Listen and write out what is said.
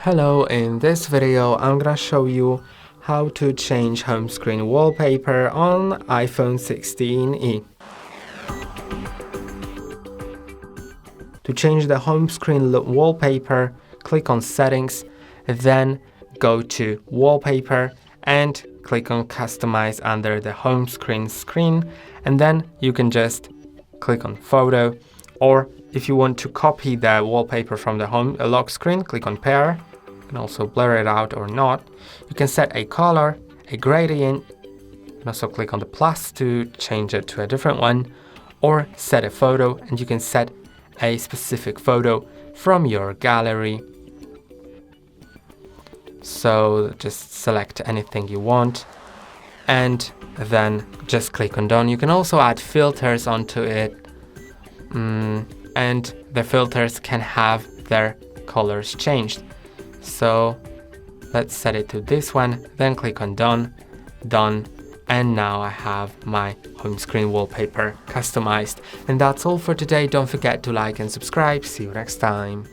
Hello, in this video I'm gonna show you how to change home screen wallpaper on iPhone 16e. To change the home screen wallpaper, click on Settings, then go to Wallpaper and click on Customize under the home screen, and then you can just click on Photo, or if you want to copy the wallpaper from the home lock screen, click on Pair. You can also blur it out or not. You can set a color, a gradient, and also click on the plus to change it to a different one, or set a photo, and you can set a specific photo from your gallery. So just select anything you want and then just click on Done. You can also add filters onto it, and the filters can have their colors changed. So let's set it to this one, then click on Done, and now I have my home screen wallpaper customized. And that's all for today. Don't forget to like and subscribe. See you next time.